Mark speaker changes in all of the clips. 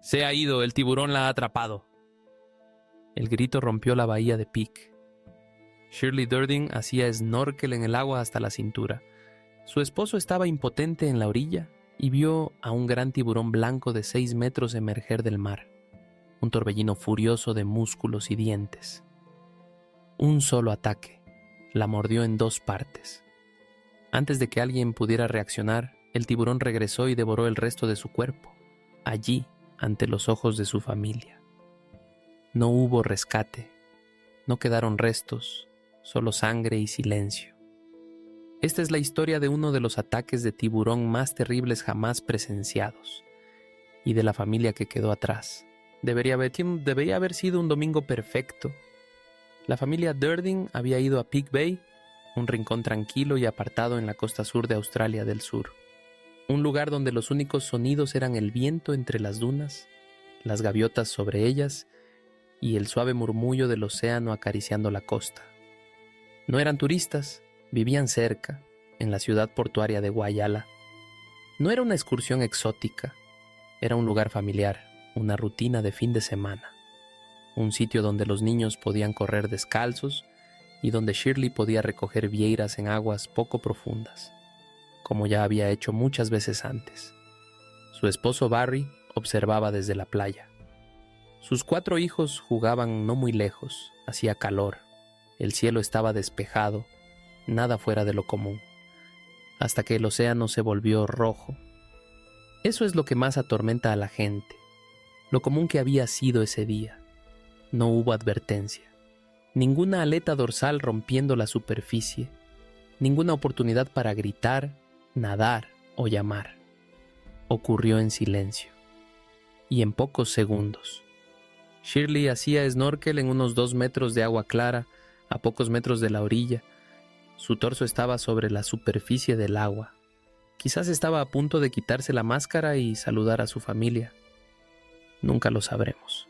Speaker 1: Se ha ido, el tiburón la ha atrapado. El grito rompió la bahía de Peak. Shirley Durden hacía snorkel en el agua hasta la cintura. Su esposo estaba impotente en la orilla y vio a un gran tiburón blanco de 6 metros emerger del mar, un torbellino furioso de músculos y dientes. Un solo ataque la mordió en 2 partes. Antes de que alguien pudiera reaccionar, el tiburón regresó y devoró el resto de su cuerpo, allí, ante los ojos de su familia. No hubo rescate, no quedaron restos, solo sangre y silencio. Esta es la historia de uno de los ataques de tiburón más terribles jamás presenciados, y de la familia que quedó atrás. Debería haber sido un domingo perfecto. La familia Durden había ido a Peak Bay, un rincón tranquilo y apartado en la costa sur de Australia del Sur. Un lugar donde los únicos sonidos eran el viento entre las dunas, las gaviotas sobre ellas y el suave murmullo del océano acariciando la costa. No eran turistas, vivían cerca, en la ciudad portuaria de Whyalla. No era una excursión exótica, era un lugar familiar, una rutina de fin de semana. Un sitio donde los niños podían correr descalzos y donde Shirley podía recoger vieiras en aguas poco profundas, como ya había hecho muchas veces antes. Su esposo Barry observaba desde la playa. Sus 4 hijos jugaban no muy lejos, hacía calor, el cielo estaba despejado, nada fuera de lo común, hasta que el océano se volvió rojo. Eso es lo que más atormenta a la gente, lo común que había sido ese día. No hubo advertencia, ninguna aleta dorsal rompiendo la superficie, ninguna oportunidad para gritar, nadar o llamar. Ocurrió en silencio, y en pocos segundos. Shirley hacía snorkel en unos 2 metros de agua clara, a pocos metros de la orilla. Su torso estaba sobre la superficie del agua. Quizás estaba a punto de quitarse la máscara y saludar a su familia. Nunca lo sabremos.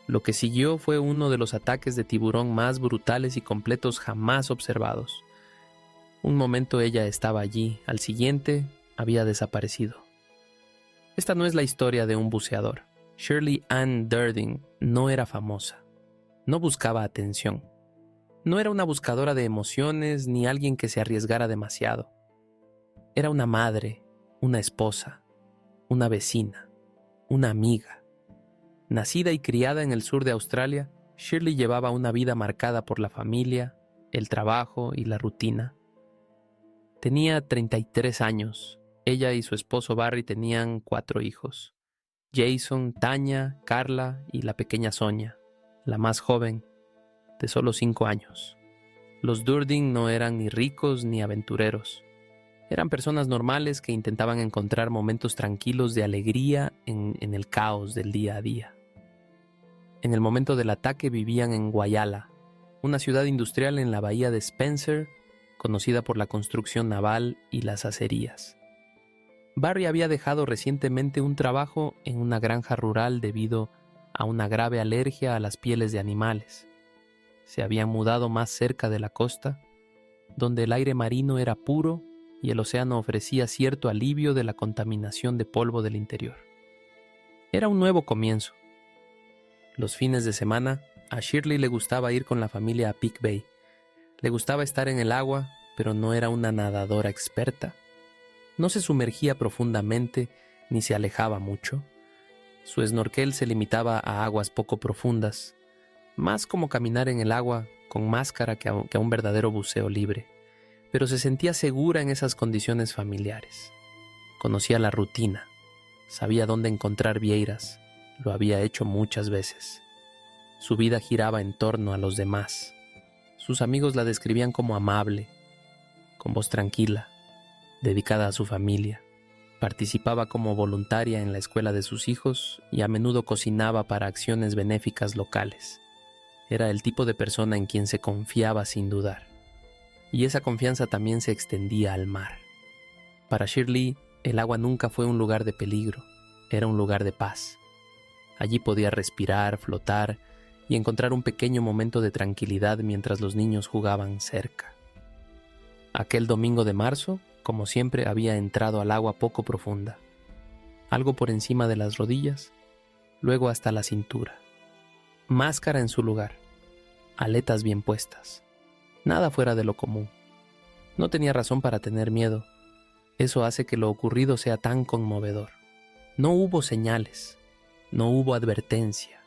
Speaker 1: Lo que siguió fue uno de los ataques de tiburón más brutales y completos jamás observados. Un momento ella estaba allí, al siguiente había desaparecido. Esta no es la historia de un buceador. Shirley Ann Durden no era famosa, no buscaba atención. No era una buscadora de emociones ni alguien que se arriesgara demasiado. Era una madre, una esposa, una vecina, una amiga. Nacida y criada en el sur de Australia, Shirley llevaba una vida marcada por la familia, el trabajo y la rutina. Tenía 33 años. Ella y su esposo Barry tenían 4 hijos. Jason, Tanya, Carla y la pequeña Sonia, la más joven, de solo 5 años. Los Durden no eran ni ricos ni aventureros. Eran personas normales que intentaban encontrar momentos tranquilos de alegría en el caos del día a día. En el momento del ataque vivían en Whyalla, una ciudad industrial en la bahía de Spencer, conocida por la construcción naval y las acerías. Barry había dejado recientemente un trabajo en una granja rural debido a una grave alergia a las pieles de animales. Se habían mudado más cerca de la costa, donde el aire marino era puro y el océano ofrecía cierto alivio de la contaminación de polvo del interior. Era un nuevo comienzo. Los fines de semana, a Shirley le gustaba ir con la familia a Peak Bay. Le gustaba estar en el agua, pero no era una nadadora experta. No se sumergía profundamente ni se alejaba mucho. Su snorkel se limitaba a aguas poco profundas, más como caminar en el agua con máscara que a un verdadero buceo libre. Pero se sentía segura en esas condiciones familiares. Conocía la rutina, sabía dónde encontrar vieiras, lo había hecho muchas veces. Su vida giraba en torno a los demás. Sus amigos la describían como amable, con voz tranquila, dedicada a su familia. Participaba como voluntaria en la escuela de sus hijos y a menudo cocinaba para acciones benéficas locales. Era el tipo de persona en quien se confiaba sin dudar. Y esa confianza también se extendía al mar. Para Shirley, el agua nunca fue un lugar de peligro, era un lugar de paz. Allí podía respirar, flotar y encontrar un pequeño momento de tranquilidad mientras los niños jugaban cerca. Aquel domingo de marzo, como siempre, había entrado al agua poco profunda, algo por encima de las rodillas, luego hasta la cintura. Máscara en su lugar, aletas bien puestas. Nada fuera de lo común. No tenía razón para tener miedo. Eso hace que lo ocurrido sea tan conmovedor. No hubo señales, no hubo advertencia,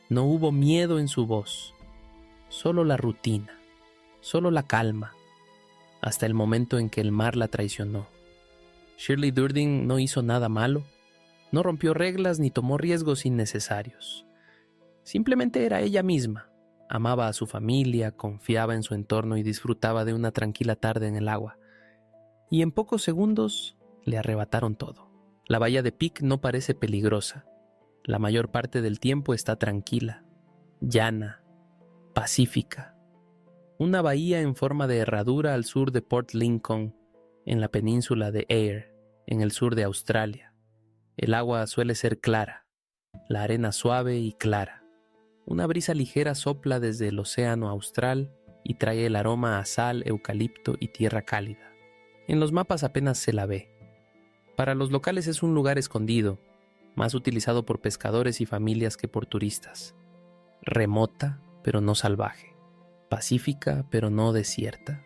Speaker 1: no hubo miedo en su voz, solo la rutina, solo la calma, hasta el momento en que el mar la traicionó. Shirley Durden no hizo nada malo, no rompió reglas ni tomó riesgos innecesarios. Simplemente era ella misma, amaba a su familia, confiaba en su entorno y disfrutaba de una tranquila tarde en el agua. Y en pocos segundos le arrebataron todo. La bahía de Peak no parece peligrosa. La mayor parte del tiempo está tranquila, llana, pacífica. Una bahía en forma de herradura al sur de Port Lincoln, en la península de Eyre, en el sur de Australia. El agua suele ser clara, la arena suave y clara. Una brisa ligera sopla desde el océano austral y trae el aroma a sal, eucalipto y tierra cálida. En los mapas apenas se la ve. Para los locales es un lugar escondido, más utilizado por pescadores y familias que por turistas. Remota, pero no salvaje. Pacífica, pero no desierta.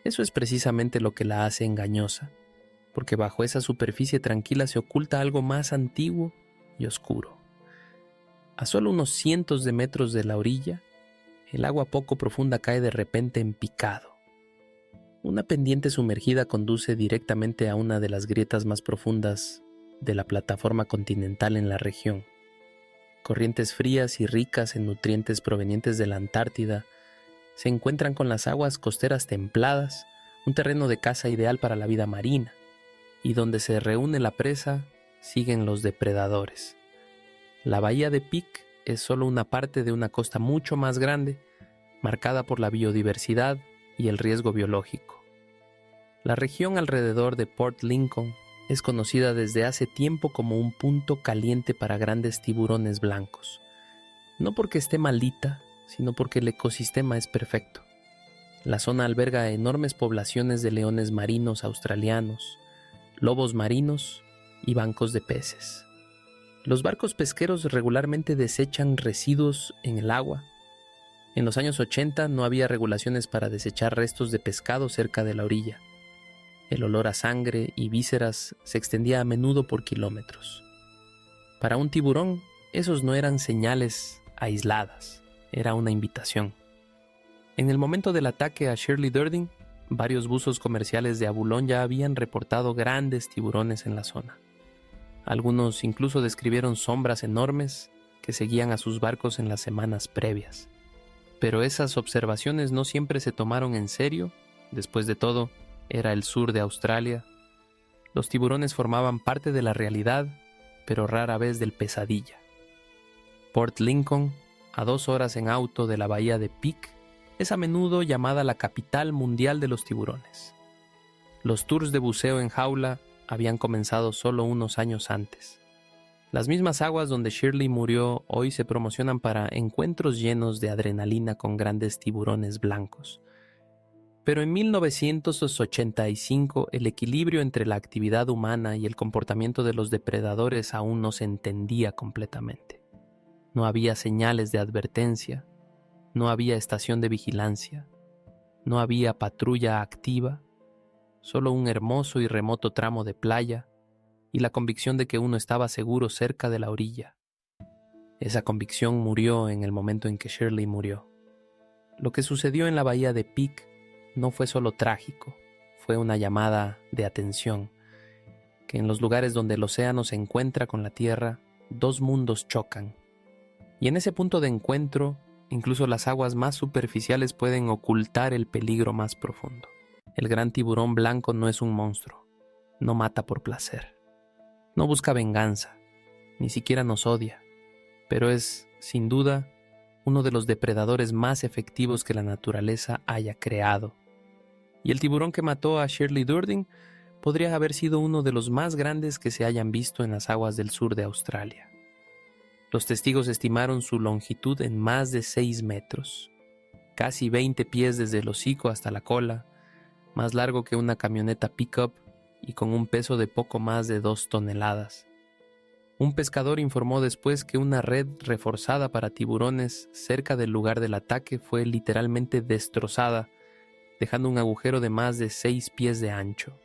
Speaker 1: Eso es precisamente lo que la hace engañosa, porque bajo esa superficie tranquila se oculta algo más antiguo y oscuro. A solo unos cientos de metros de la orilla, el agua poco profunda cae de repente en picado. Una pendiente sumergida conduce directamente a una de las grietas más profundas de la plataforma continental en la región. Corrientes frías y ricas en nutrientes provenientes de la Antártida se encuentran con las aguas costeras templadas, un terreno de caza ideal para la vida marina, y donde se reúne la presa, siguen los depredadores. La bahía de Peak es solo una parte de una costa mucho más grande, marcada por la biodiversidad y el riesgo biológico. La región alrededor de Port Lincoln es conocida desde hace tiempo como un punto caliente para grandes tiburones blancos. No porque esté maldita, sino porque el ecosistema es perfecto. La zona alberga enormes poblaciones de leones marinos australianos, lobos marinos y bancos de peces. Los barcos pesqueros regularmente desechan residuos en el agua. En los años 80 no había regulaciones para desechar restos de pescado cerca de la orilla. El olor a sangre y vísceras se extendía a menudo por kilómetros. Para un tiburón, esos no eran señales aisladas, era una invitación. En el momento del ataque a Shirley Durden, varios buzos comerciales de Abulón ya habían reportado grandes tiburones en la zona. Algunos incluso describieron sombras enormes que seguían a sus barcos en las semanas previas. Pero esas observaciones no siempre se tomaron en serio. Después de todo, era el sur de Australia. Los tiburones formaban parte de la realidad, pero rara vez del pesadilla. Port Lincoln, a 2 horas en auto de la bahía de Peak, es a menudo llamada la capital mundial de los tiburones. Los tours de buceo en jaula habían comenzado solo unos años antes. Las mismas aguas donde Shirley murió hoy se promocionan para encuentros llenos de adrenalina con grandes tiburones blancos. Pero en 1985 el equilibrio entre la actividad humana y el comportamiento de los depredadores aún no se entendía completamente. No había señales de advertencia, no había estación de vigilancia, no había patrulla activa, solo un hermoso y remoto tramo de playa y la convicción de que uno estaba seguro cerca de la orilla. Esa convicción murió en el momento en que Shirley murió. Lo que sucedió en la bahía de Peak no fue solo trágico, fue una llamada de atención, que en los lugares donde el océano se encuentra con la tierra, 2 mundos chocan. Y en ese punto de encuentro, incluso las aguas más superficiales pueden ocultar el peligro más profundo. El gran tiburón blanco no es un monstruo, no mata por placer. No busca venganza, ni siquiera nos odia, pero es, sin duda, uno de los depredadores más efectivos que la naturaleza haya creado. Y el tiburón que mató a Shirley Durden podría haber sido uno de los más grandes que se hayan visto en las aguas del sur de Australia. Los testigos estimaron su longitud en más de 6 metros, casi 20 pies desde el hocico hasta la cola, más largo que una camioneta pick-up y con un peso de poco más de 2 toneladas. Un pescador informó después que una red reforzada para tiburones cerca del lugar del ataque fue literalmente destrozada, dejando un agujero de más de 6 pies de ancho.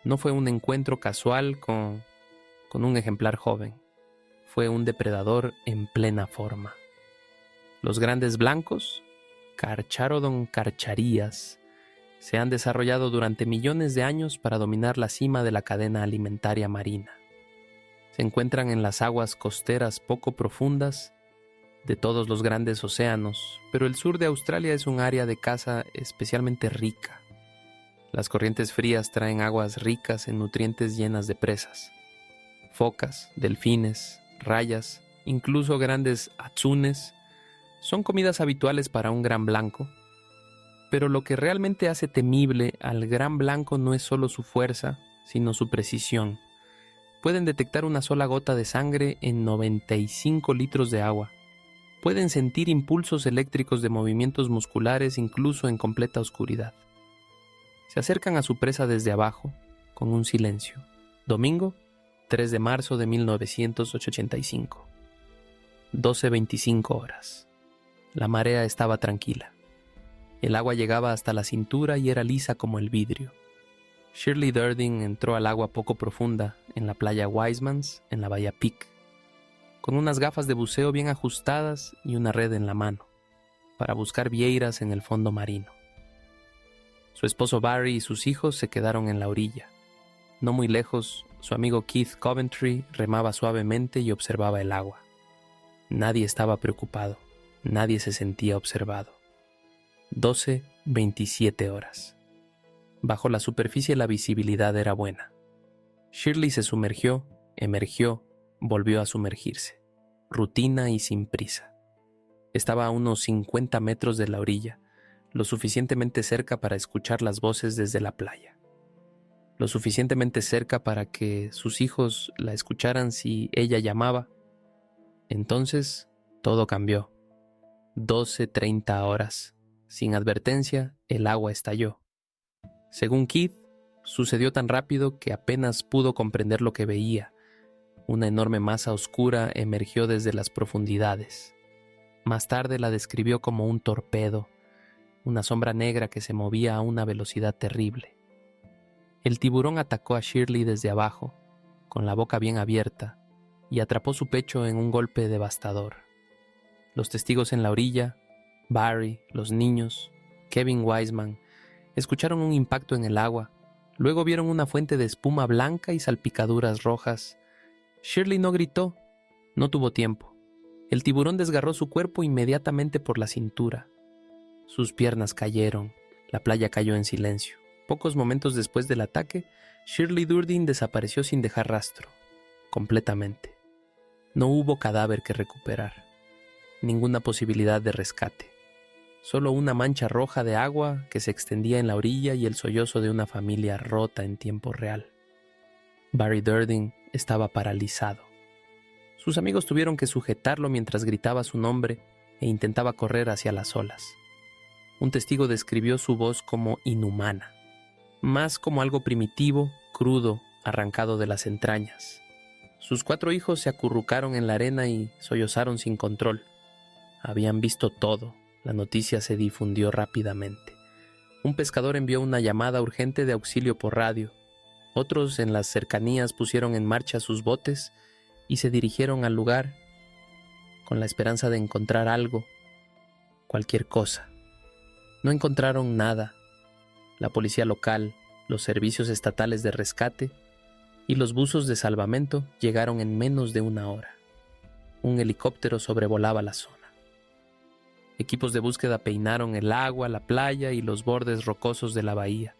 Speaker 1: No fue un encuentro casual con un ejemplar joven. Fue un depredador en plena forma. Los grandes blancos, Carcharodon carcharías, se han desarrollado durante millones de años para dominar la cima de la cadena alimentaria marina. Se encuentran en las aguas costeras poco profundas de todos los grandes océanos, pero el sur de Australia es un área de caza especialmente rica. Las corrientes frías traen aguas ricas en nutrientes llenas de presas. Focas, delfines, rayas, incluso grandes atzunes, son comidas habituales para un gran blanco. Pero lo que realmente hace temible al gran blanco no es solo su fuerza, sino su precisión. Pueden detectar una sola gota de sangre en 95 litros de agua. Pueden sentir impulsos eléctricos de movimientos musculares incluso en completa oscuridad. Se acercan a su presa desde abajo, con un silencio. Domingo, 3 de marzo de 1985. 12:25 horas. La marea estaba tranquila. El agua llegaba hasta la cintura y era lisa como el vidrio. Shirley Durdin entró al agua poco profunda en la playa Wisemans, en la bahía Peak, con unas gafas de buceo bien ajustadas y una red en la mano, para buscar vieiras en el fondo marino. Su esposo Barry y sus hijos se quedaron en la orilla. No muy lejos, su amigo Keith Coventry remaba suavemente y observaba el agua. Nadie estaba preocupado, nadie se sentía observado. 12:27 horas. Bajo la superficie la visibilidad era buena. Shirley se sumergió, emergió, volvió a sumergirse. Rutina y sin prisa. Estaba a unos 50 metros de la orilla, lo suficientemente cerca para escuchar las voces desde la playa. Lo suficientemente cerca para que sus hijos la escucharan si ella llamaba. Entonces, todo cambió. 12:30 horas. Sin advertencia, el agua estalló. Según Keith, sucedió tan rápido que apenas pudo comprender lo que veía. Una enorme masa oscura emergió desde las profundidades. Más tarde la describió como un torpedo, una sombra negra que se movía a una velocidad terrible. El tiburón atacó a Shirley desde abajo, con la boca bien abierta, y atrapó su pecho en un golpe devastador. Los testigos en la orilla, Barry, los niños, Kevin Wiseman, escucharon un impacto en el agua. Luego vieron una fuente de espuma blanca y salpicaduras rojas. Shirley no gritó, no tuvo tiempo. El tiburón desgarró su cuerpo inmediatamente por la cintura. Sus piernas cayeron, la playa cayó en silencio. Pocos momentos después del ataque, Shirley Durdin desapareció sin dejar rastro, completamente. No hubo cadáver que recuperar, ninguna posibilidad de rescate. Solo una mancha roja de agua que se extendía en la orilla y el sollozo de una familia rota en tiempo real. Barry Durdin estaba paralizado. Sus amigos tuvieron que sujetarlo mientras gritaba su nombre e intentaba correr hacia las olas. Un testigo describió su voz como inhumana, más como algo primitivo, crudo, arrancado de las entrañas. Sus 4 hijos se acurrucaron en la arena y sollozaron sin control. Habían visto todo. La noticia se difundió rápidamente. Un pescador envió una llamada urgente de auxilio por radio. Otros en las cercanías pusieron en marcha sus botes y se dirigieron al lugar con la esperanza de encontrar algo, cualquier cosa. No encontraron nada. La policía local, los servicios estatales de rescate y los buzos de salvamento llegaron en menos de 1 hora. Un helicóptero sobrevolaba la zona. Equipos de búsqueda peinaron el agua, la playa y los bordes rocosos de la bahía.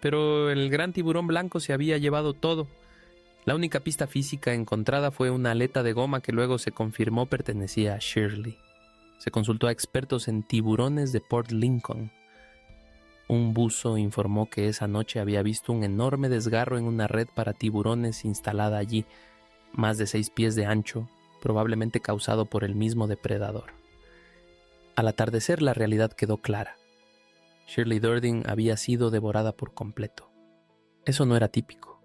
Speaker 1: Pero el gran tiburón blanco se había llevado todo. La única pista física encontrada fue una aleta de goma que luego se confirmó pertenecía a Shirley. Se consultó a expertos en tiburones de Port Lincoln. Un buzo informó que esa noche había visto un enorme desgarro en una red para tiburones instalada allí, más de 6 pies de ancho, probablemente causado por el mismo depredador. Al atardecer la realidad quedó clara. Shirley Durdin había sido devorada por completo. Eso no era típico.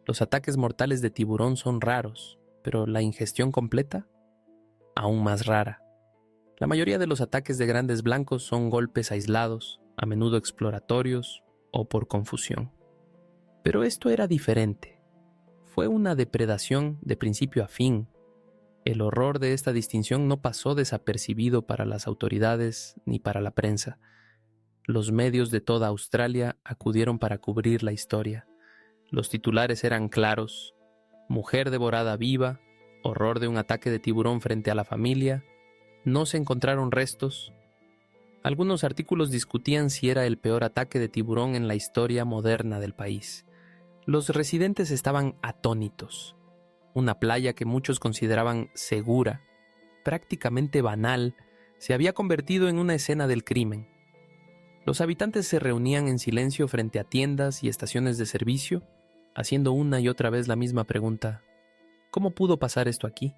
Speaker 1: Los ataques mortales de tiburón son raros, pero la ingestión completa, aún más rara. La mayoría de los ataques de grandes blancos son golpes aislados, a menudo exploratorios o por confusión. Pero esto era diferente. Fue una depredación de principio a fin. El horror de esta distinción no pasó desapercibido para las autoridades ni para la prensa. Los medios de toda Australia acudieron para cubrir la historia. Los titulares eran claros: mujer devorada viva, horror de un ataque de tiburón frente a la familia, no se encontraron restos. Algunos artículos discutían si era el peor ataque de tiburón en la historia moderna del país. Los residentes estaban atónitos. Una playa que muchos consideraban segura, prácticamente banal, se había convertido en una escena del crimen. Los habitantes se reunían en silencio frente a tiendas y estaciones de servicio, haciendo una y otra vez la misma pregunta: ¿cómo pudo pasar esto aquí?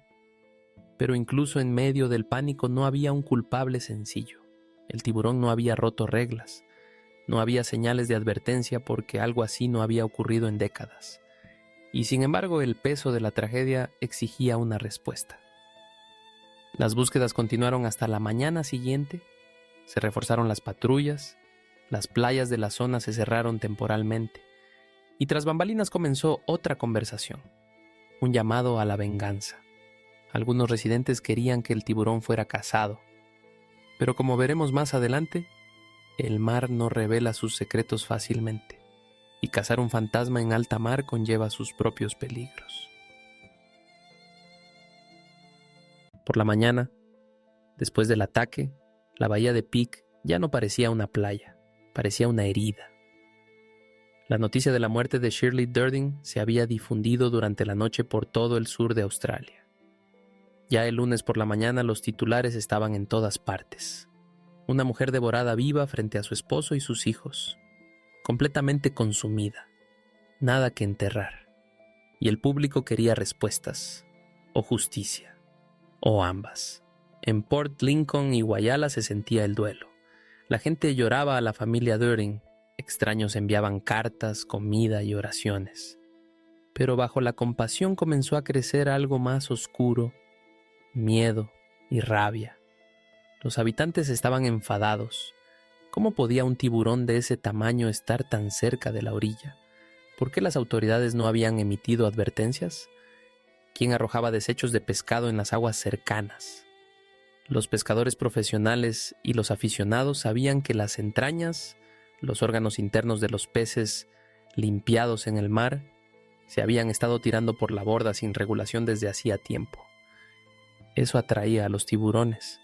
Speaker 1: Pero incluso en medio del pánico no había un culpable sencillo. El tiburón no había roto reglas. No había señales de advertencia porque algo así no había ocurrido en décadas. Y sin embargo, el peso de la tragedia exigía una respuesta. Las búsquedas continuaron hasta la mañana siguiente. Se reforzaron las patrullas, las playas de la zona se cerraron temporalmente, y tras bambalinas comenzó otra conversación, un llamado a la venganza. Algunos residentes querían que el tiburón fuera cazado, pero como veremos más adelante, el mar no revela sus secretos fácilmente, y cazar un fantasma en alta mar conlleva sus propios peligros. Por la mañana, después del ataque, la bahía de Peak ya no parecía una playa, parecía una herida. La noticia de la muerte de Shirley Durdin se había difundido durante la noche por todo el sur de Australia. Ya el lunes por la mañana los titulares estaban en todas partes. Una mujer devorada viva frente a su esposo y sus hijos, completamente consumida, nada que enterrar. Y el público quería respuestas, o justicia, o ambas. En Port Lincoln y Whyalla se sentía el duelo. La gente lloraba a la familia Durdin. Extraños enviaban cartas, comida y oraciones. Pero bajo la compasión comenzó a crecer algo más oscuro: miedo y rabia. Los habitantes estaban enfadados. ¿Cómo podía un tiburón de ese tamaño estar tan cerca de la orilla? ¿Por qué las autoridades no habían emitido advertencias? ¿Quién arrojaba desechos de pescado en las aguas cercanas? Los pescadores profesionales y los aficionados sabían que las entrañas, los órganos internos de los peces limpiados en el mar, se habían estado tirando por la borda sin regulación desde hacía tiempo. Eso atraía a los tiburones.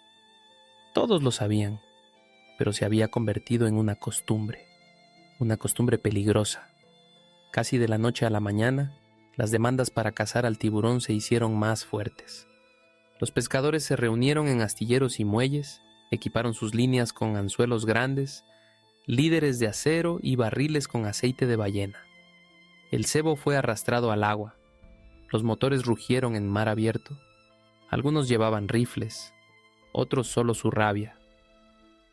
Speaker 1: Todos lo sabían, pero se había convertido en una costumbre peligrosa. Casi de la noche a la mañana, las demandas para cazar al tiburón se hicieron más fuertes. Los pescadores se reunieron en astilleros y muelles, equiparon sus líneas con anzuelos grandes, líderes de acero y barriles con aceite de ballena. El cebo fue arrastrado al agua. Los motores rugieron en mar abierto. Algunos llevaban rifles, otros solo su rabia.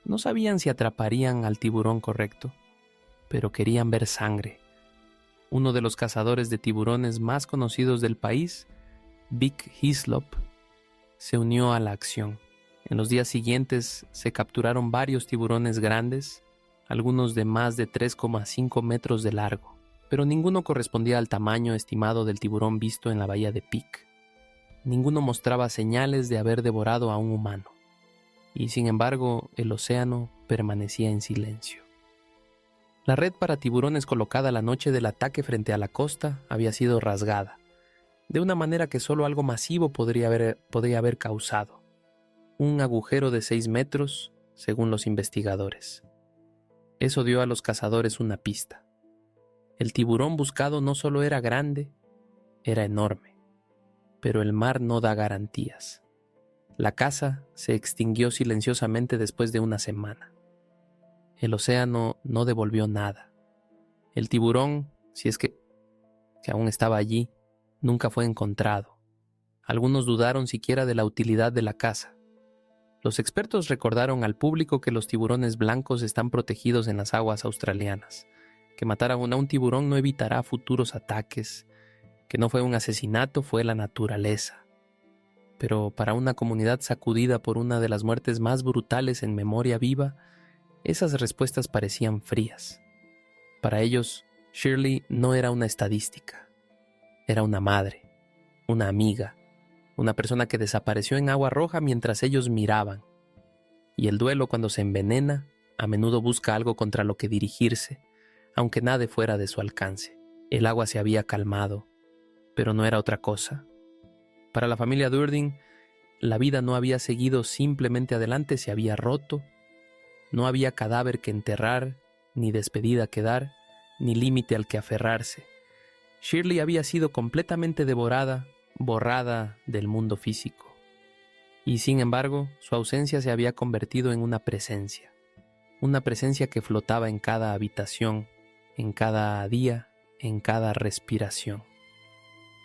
Speaker 1: No sabían si atraparían al tiburón correcto, pero querían ver sangre. Uno de los cazadores de tiburones más conocidos del país, Vic Hislop, se unió a la acción. En los días siguientes se capturaron varios tiburones grandes, algunos de más de 3,5 metros de largo, pero ninguno correspondía al tamaño estimado del tiburón visto en la bahía de Peak. Ninguno mostraba señales de haber devorado a un humano, y sin embargo el océano permanecía en silencio. La red para tiburones colocada la noche del ataque frente a la costa había sido rasgada, de una manera que solo algo masivo podría haber causado. Un agujero de 6 metros, según los investigadores. Eso dio a los cazadores una pista. El tiburón buscado no solo era grande, era enorme. Pero el mar no da garantías. La caza se extinguió silenciosamente después de una semana. El océano no devolvió nada. El tiburón, si es que aún estaba allí, nunca fue encontrado. Algunos dudaron siquiera de la utilidad de la caza. Los expertos recordaron al público que los tiburones blancos están protegidos en las aguas australianas, que matar a un tiburón no evitará futuros ataques, que no fue un asesinato, fue la naturaleza. Pero para una comunidad sacudida por una de las muertes más brutales en memoria viva, esas respuestas parecían frías. Para ellos, Shirley no era una estadística. Era una madre, una amiga, una persona que desapareció en agua roja mientras ellos miraban. Y el duelo, cuando se envenena, a menudo busca algo contra lo que dirigirse, aunque nade fuera de su alcance. El agua se había calmado, pero no era otra cosa. Para la familia Durdin, la vida no había seguido simplemente adelante, se había roto. No había cadáver que enterrar, ni despedida que dar, ni límite al que aferrarse. Shirley había sido completamente devorada, borrada del mundo físico. Y sin embargo, su ausencia se había convertido en una presencia que flotaba en cada habitación, en cada día, en cada respiración.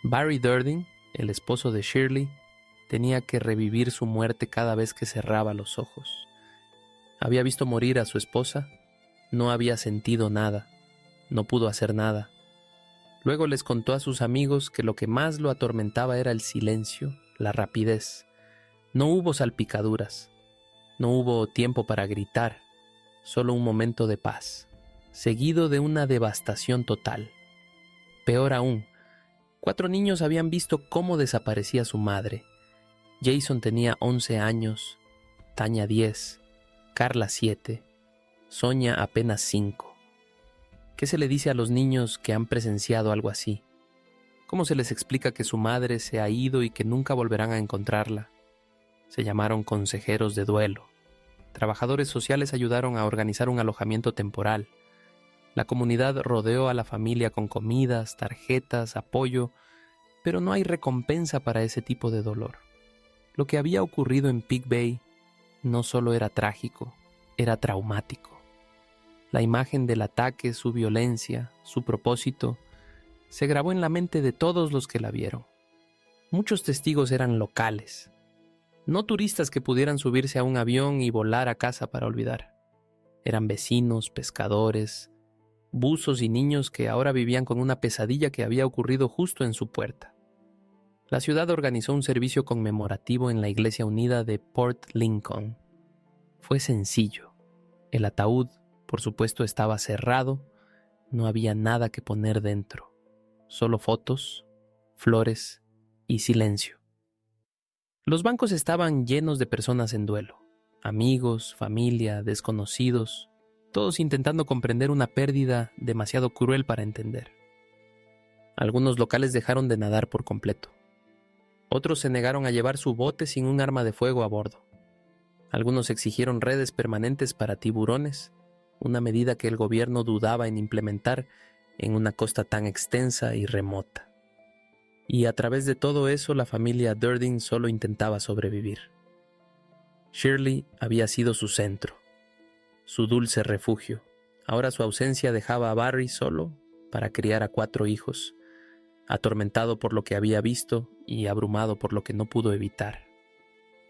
Speaker 1: Barry Durdin, el esposo de Shirley, tenía que revivir su muerte cada vez que cerraba los ojos. Había visto morir a su esposa, no había sentido nada, no pudo hacer nada. Luego les contó a sus amigos que lo que más lo atormentaba era el silencio, la rapidez. No hubo salpicaduras, no hubo tiempo para gritar, solo un momento de paz, seguido de una devastación total. Peor aún, 4 niños habían visto cómo desaparecía su madre. Jason tenía 11 años, Tanya 10, Carla 7, Sonia apenas 5. ¿Qué se le dice a los niños que han presenciado algo así? ¿Cómo se les explica que su madre se ha ido y que nunca volverán a encontrarla? Se llamaron consejeros de duelo. Trabajadores sociales ayudaron a organizar un alojamiento temporal. La comunidad rodeó a la familia con comidas, tarjetas, apoyo, pero no hay recompensa para ese tipo de dolor. Lo que había ocurrido en Pig Bay no solo era trágico, era traumático. La imagen del ataque, su violencia, su propósito, se grabó en la mente de todos los que la vieron. Muchos testigos eran locales, no turistas que pudieran subirse a un avión y volar a casa para olvidar. Eran vecinos, pescadores, buzos y niños que ahora vivían con una pesadilla que había ocurrido justo en su puerta. La ciudad organizó un servicio conmemorativo en la Iglesia Unida de Port Lincoln. Fue sencillo. El ataúd, por supuesto, estaba cerrado, no había nada que poner dentro, solo fotos, flores y silencio. Los bancos estaban llenos de personas en duelo, amigos, familia, desconocidos, todos intentando comprender una pérdida demasiado cruel para entender. Algunos locales dejaron de nadar por completo. Otros se negaron a llevar su bote sin un arma de fuego a bordo. Algunos exigieron redes permanentes para tiburones, una medida que el gobierno dudaba en implementar en una costa tan extensa y remota. Y a través de todo eso, la familia Durdin solo intentaba sobrevivir. Shirley había sido su centro, su dulce refugio. Ahora su ausencia dejaba a Barry solo para criar a 4 hijos, atormentado por lo que había visto y abrumado por lo que no pudo evitar.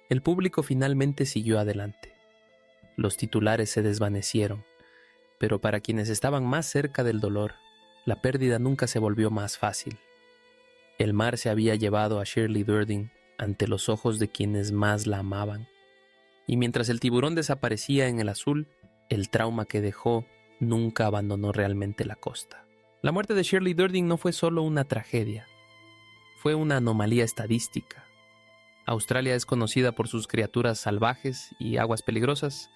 Speaker 1: El público finalmente siguió adelante. Los titulares se desvanecieron, pero para quienes estaban más cerca del dolor, la pérdida nunca se volvió más fácil. El mar se había llevado a Shirley Durdin ante los ojos de quienes más la amaban. Y mientras el tiburón desaparecía en el azul, el trauma que dejó nunca abandonó realmente la costa. La muerte de Shirley Durdin no fue solo una tragedia, fue una anomalía estadística. Australia es conocida por sus criaturas salvajes y aguas peligrosas,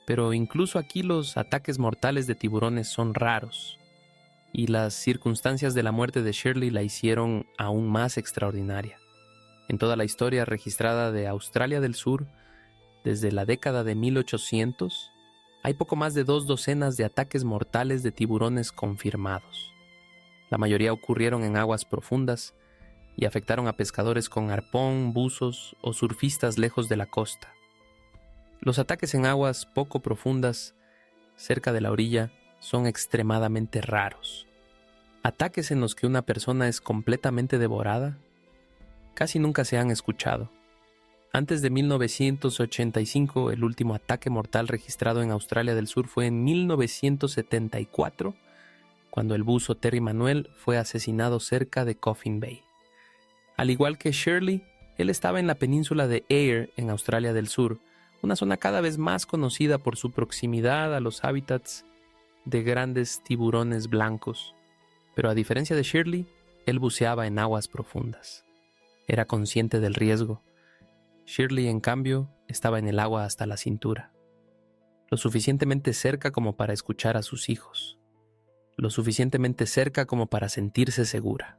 Speaker 1: pero incluso aquí los ataques mortales de tiburones son raros, y las circunstancias de la muerte de Shirley la hicieron aún más extraordinaria. En toda la historia registrada de Australia del Sur, desde la década de 1800, hay poco más de 2 docenas de ataques mortales de tiburones confirmados. La mayoría ocurrieron en aguas profundas y afectaron a pescadores con arpón, buzos o surfistas lejos de la costa. Los ataques en aguas poco profundas, cerca de la orilla, son extremadamente raros. Ataques en los que una persona es completamente devorada casi nunca se han escuchado. Antes de 1985, el último ataque mortal registrado en Australia del Sur fue en 1974, cuando el buzo Terry Manuel fue asesinado cerca de Coffin Bay. Al igual que Shirley, él estaba en la península de Eyre, en Australia del Sur, una zona cada vez más conocida por su proximidad a los hábitats de grandes tiburones blancos. Pero a diferencia de Shirley, él buceaba en aguas profundas. Era consciente del riesgo. Shirley, en cambio, estaba en el agua hasta la cintura. Lo suficientemente cerca como para escuchar a sus hijos. Lo suficientemente cerca como para sentirse segura.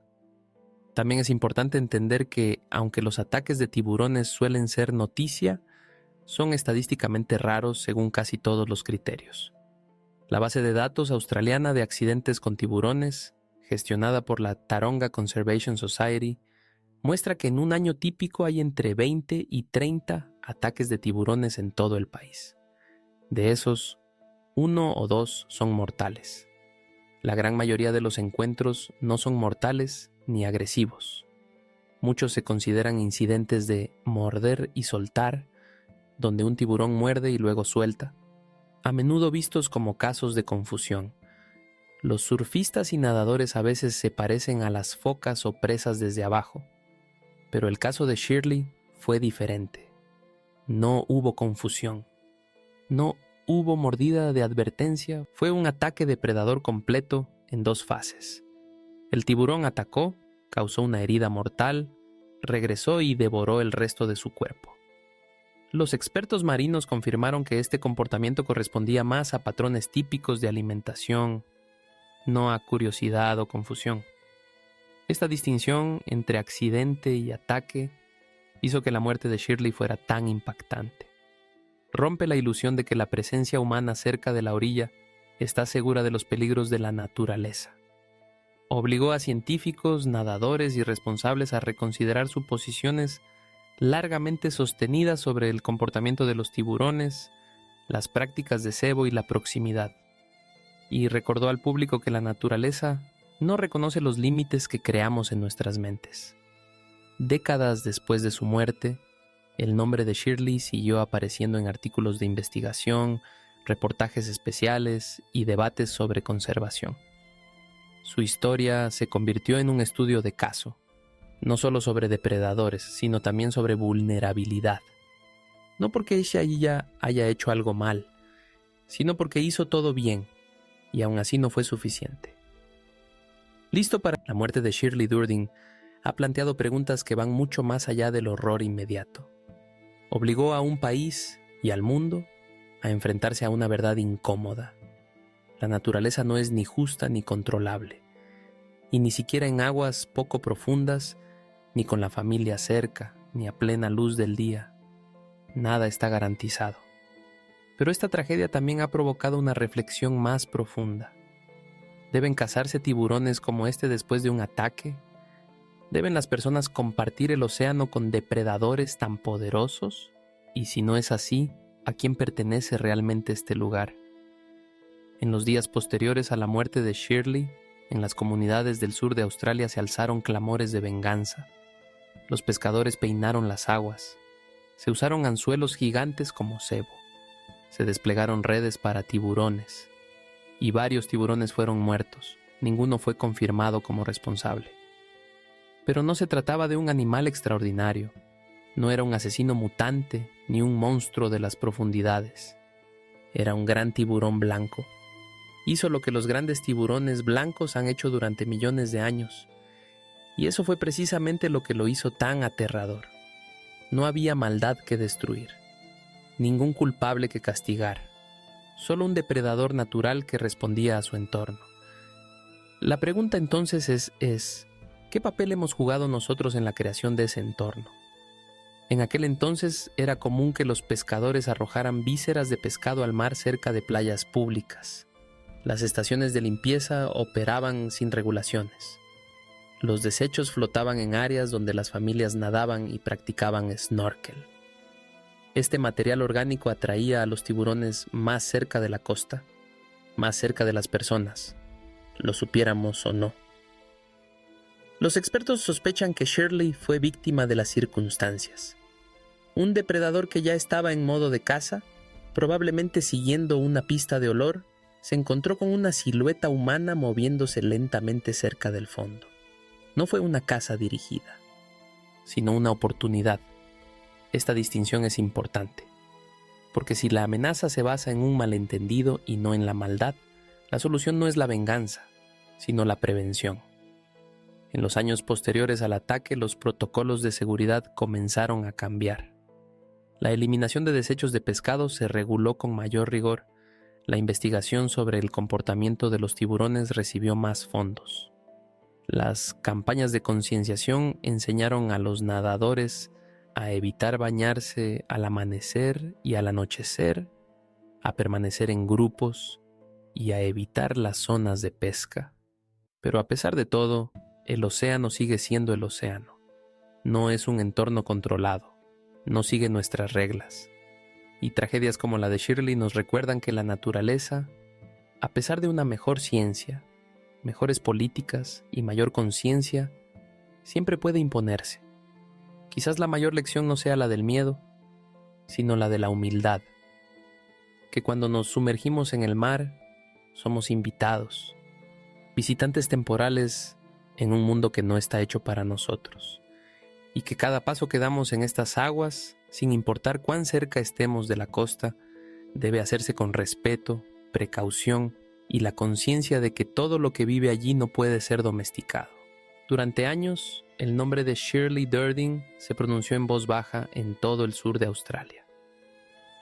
Speaker 1: También es importante entender que, aunque los ataques de tiburones suelen ser noticia, son estadísticamente raros según casi todos los criterios. La base de datos australiana de accidentes con tiburones, gestionada por la Taronga Conservation Society, muestra que en un año típico hay entre 20 y 30 ataques de tiburones en todo el país. De esos, 1 o 2 son mortales. La gran mayoría de los encuentros no son mortales ni agresivos. Muchos se consideran incidentes de morder y soltar, donde un tiburón muerde y luego suelta, a menudo vistos como casos de confusión. Los surfistas y nadadores a veces se parecen a las focas o presas desde abajo, pero el caso de Shirley fue diferente. No hubo confusión. No hubo mordida de advertencia. Fue un ataque depredador completo en 2 fases. El tiburón atacó, causó una herida mortal, regresó y devoró el resto de su cuerpo. Los expertos marinos confirmaron que este comportamiento correspondía más a patrones típicos de alimentación, no a curiosidad o confusión. Esta distinción entre accidente y ataque hizo que la muerte de Shirley fuera tan impactante. Rompe la ilusión de que la presencia humana cerca de la orilla está segura de los peligros de la naturaleza. Obligó a científicos, nadadores y responsables a reconsiderar sus posiciones largamente sostenidas sobre el comportamiento de los tiburones, las prácticas de cebo y la proximidad. Y recordó al público que la naturaleza no reconoce los límites que creamos en nuestras mentes. Décadas después de su muerte, el nombre de Shirley siguió apareciendo en artículos de investigación, reportajes especiales y debates sobre conservación. Su historia se convirtió en un estudio de caso, no solo sobre depredadores, sino también sobre vulnerabilidad. No porque ella haya hecho algo mal, sino porque hizo todo bien, y aún así no fue suficiente. Listo para la muerte de Shirley Durden, ha planteado preguntas que van mucho más allá del horror inmediato. Obligó a un país y al mundo a enfrentarse a una verdad incómoda. La naturaleza no es ni justa ni controlable, y ni siquiera en aguas poco profundas, ni con la familia cerca, ni a plena luz del día. Nada está garantizado. Pero esta tragedia también ha provocado una reflexión más profunda. ¿Deben cazarse tiburones como este después de un ataque? ¿Deben las personas compartir el océano con depredadores tan poderosos? Y si no es así, ¿a quién pertenece realmente este lugar? En los días posteriores a la muerte de Shirley, en las comunidades del sur de Australia se alzaron clamores de venganza. Los pescadores peinaron las aguas. Se usaron anzuelos gigantes como cebo. Se desplegaron redes para tiburones. Y varios tiburones fueron muertos. Ninguno fue confirmado como responsable. Pero no se trataba de un animal extraordinario. No era un asesino mutante ni un monstruo de las profundidades. Era un gran tiburón blanco. Hizo lo que los grandes tiburones blancos han hecho durante millones de años. Y eso fue precisamente lo que lo hizo tan aterrador. No había maldad que destruir, ningún culpable que castigar, solo un depredador natural que respondía a su entorno. La pregunta entonces es ¿qué papel hemos jugado nosotros en la creación de ese entorno? En aquel entonces era común que los pescadores arrojaran vísceras de pescado al mar cerca de playas públicas. Las estaciones de limpieza operaban sin regulaciones. Los desechos flotaban en áreas donde las familias nadaban y practicaban snorkel. Este material orgánico atraía a los tiburones más cerca de la costa, más cerca de las personas, lo supiéramos o no. Los expertos sospechan que Shirley fue víctima de las circunstancias. Un depredador que ya estaba en modo de caza, probablemente siguiendo una pista de olor, se encontró con una silueta humana moviéndose lentamente cerca del fondo. No fue una caza dirigida, sino una oportunidad. Esta distinción es importante, porque si la amenaza se basa en un malentendido y no en la maldad, la solución no es la venganza, sino la prevención. En los años posteriores al ataque, los protocolos de seguridad comenzaron a cambiar. La eliminación de desechos de pescado se reguló con mayor rigor. La investigación sobre el comportamiento de los tiburones recibió más fondos. Las campañas de concienciación enseñaron a los nadadores a evitar bañarse al amanecer y al anochecer, a permanecer en grupos y a evitar las zonas de pesca. Pero a pesar de todo, el océano sigue siendo el océano. No es un entorno controlado, no sigue nuestras reglas. Y tragedias como la de Shirley nos recuerdan que la naturaleza, a pesar de una mejor ciencia, mejores políticas y mayor conciencia, siempre puede imponerse. Quizás la mayor lección no sea la del miedo, sino la de la humildad. Que cuando nos sumergimos en el mar, somos invitados, visitantes temporales en un mundo que no está hecho para nosotros. Y que cada paso que damos en estas aguas, sin importar cuán cerca estemos de la costa, debe hacerse con respeto, precaución y la conciencia de que todo lo que vive allí no puede ser domesticado. Durante años, el nombre de Shirley Durdin se pronunció en voz baja en todo el sur de Australia.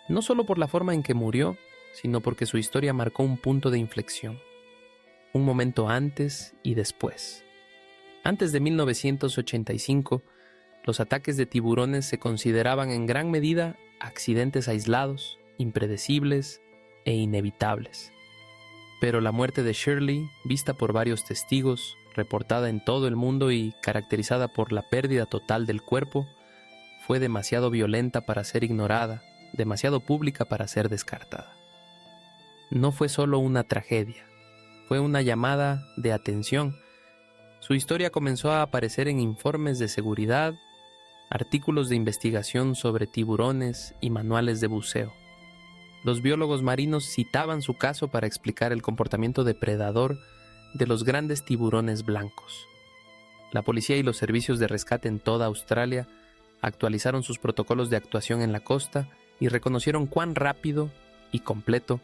Speaker 1: No solo por la forma en que murió, sino porque su historia marcó un punto de inflexión, un momento antes y después. Antes de 1985, los ataques de tiburones se consideraban en gran medida accidentes aislados, impredecibles e inevitables. Pero la muerte de Shirley, vista por varios testigos, reportada en todo el mundo y caracterizada por la pérdida total del cuerpo, fue demasiado violenta para ser ignorada, demasiado pública para ser descartada. No fue solo una tragedia, fue una llamada de atención. Su historia comenzó a aparecer en informes de seguridad, artículos de investigación sobre tiburones y manuales de buceo. Los biólogos marinos citaban su caso para explicar el comportamiento depredador de los grandes tiburones blancos. La policía y los servicios de rescate en toda Australia actualizaron sus protocolos de actuación en la costa y reconocieron cuán rápido y completo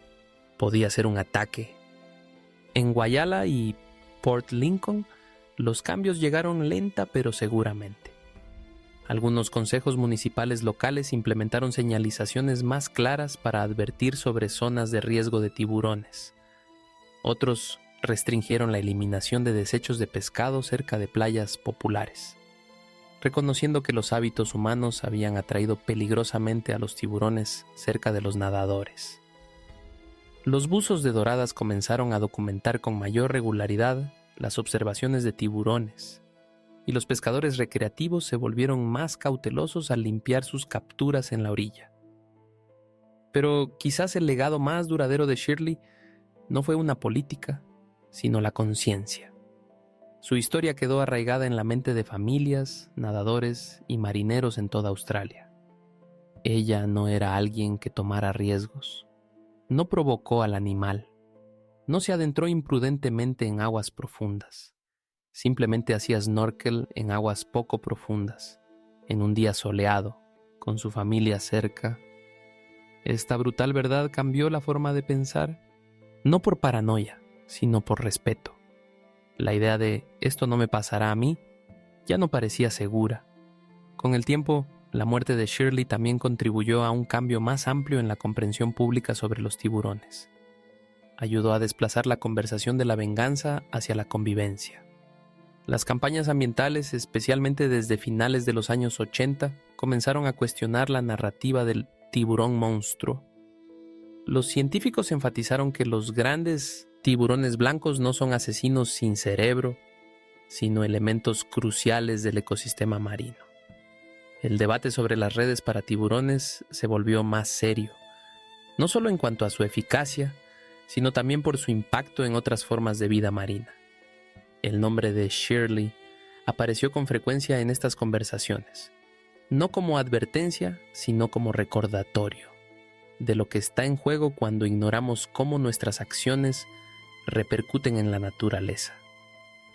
Speaker 1: podía ser un ataque. En Whyalla y Port Lincoln, los cambios llegaron lenta pero seguramente. Algunos consejos municipales locales implementaron señalizaciones más claras para advertir sobre zonas de riesgo de tiburones. Otros restringieron la eliminación de desechos de pescado cerca de playas populares, reconociendo que los hábitos humanos habían atraído peligrosamente a los tiburones cerca de los nadadores. Los buzos de doradas comenzaron a documentar con mayor regularidad las observaciones de tiburones, y los pescadores recreativos se volvieron más cautelosos al limpiar sus capturas en la orilla. Pero quizás el legado más duradero de Shirley no fue una política, sino la conciencia. Su historia quedó arraigada en la mente de familias, nadadores y marineros en toda Australia. Ella no era alguien que tomara riesgos. No provocó al animal. No se adentró imprudentemente en aguas profundas. Simplemente hacía snorkel en aguas poco profundas, en un día soleado, con su familia cerca. Esta brutal verdad cambió la forma de pensar, no por paranoia, sino por respeto. La idea de «esto no me pasará a mí» ya no parecía segura. Con el tiempo, la muerte de Shirley también contribuyó a un cambio más amplio en la comprensión pública sobre los tiburones. Ayudó a desplazar la conversación de la venganza hacia la convivencia. Las campañas ambientales, especialmente desde finales de los años 80, comenzaron a cuestionar la narrativa del tiburón monstruo. Los científicos enfatizaron que los grandes tiburones blancos no son asesinos sin cerebro, sino elementos cruciales del ecosistema marino. El debate sobre las redes para tiburones se volvió más serio, no solo en cuanto a su eficacia, sino también por su impacto en otras formas de vida marina. El nombre de Shirley apareció con frecuencia en estas conversaciones, no como advertencia, sino como recordatorio. de lo que está en juego cuando ignoramos cómo nuestras acciones repercuten en la naturaleza,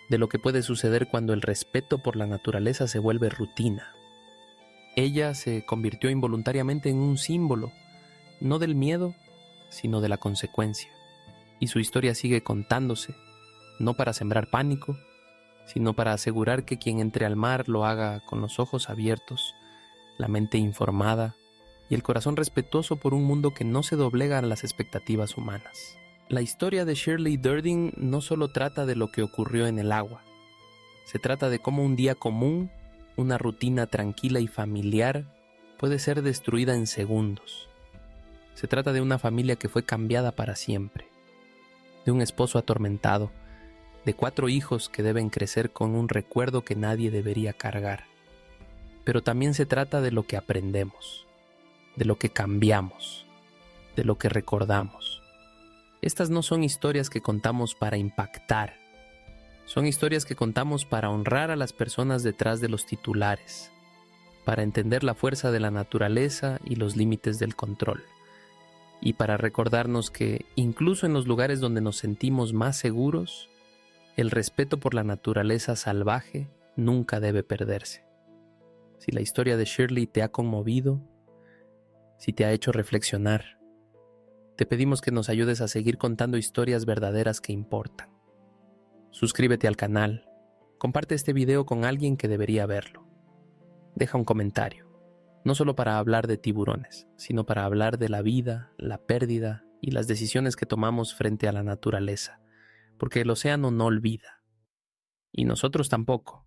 Speaker 1: de lo que puede suceder cuando el respeto por la naturaleza se vuelve rutina. Ella se convirtió involuntariamente en un símbolo, no del miedo, sino de la consecuencia. Y su historia sigue contándose, no para sembrar pánico, sino para asegurar que quien entre al mar lo haga con los ojos abiertos, la mente informada y el corazón respetuoso por un mundo que no se doblega a las expectativas humanas. La historia de Shirley Durding no solo trata de lo que ocurrió en el agua, se trata de cómo un día común, una rutina tranquila y familiar, puede ser destruida en segundos. Se trata de una familia que fue cambiada para siempre, de un esposo atormentado, de 4 hijos que deben crecer con un recuerdo que nadie debería cargar. Pero también se trata de lo que aprendemos, de lo que cambiamos, de lo que recordamos. Estas no son historias que contamos para impactar, son historias que contamos para honrar a las personas detrás de los titulares, para entender la fuerza de la naturaleza y los límites del control, y para recordarnos que, incluso en los lugares donde nos sentimos más seguros, el respeto por la naturaleza salvaje nunca debe perderse. Si la historia de Shirley te ha conmovido, si te ha hecho reflexionar, te pedimos que nos ayudes a seguir contando historias verdaderas que importan. Suscríbete al canal, comparte este video con alguien que debería verlo. Deja un comentario, no solo para hablar de tiburones, sino para hablar de la vida, la pérdida y las decisiones que tomamos frente a la naturaleza, porque el océano no olvida, y nosotros tampoco.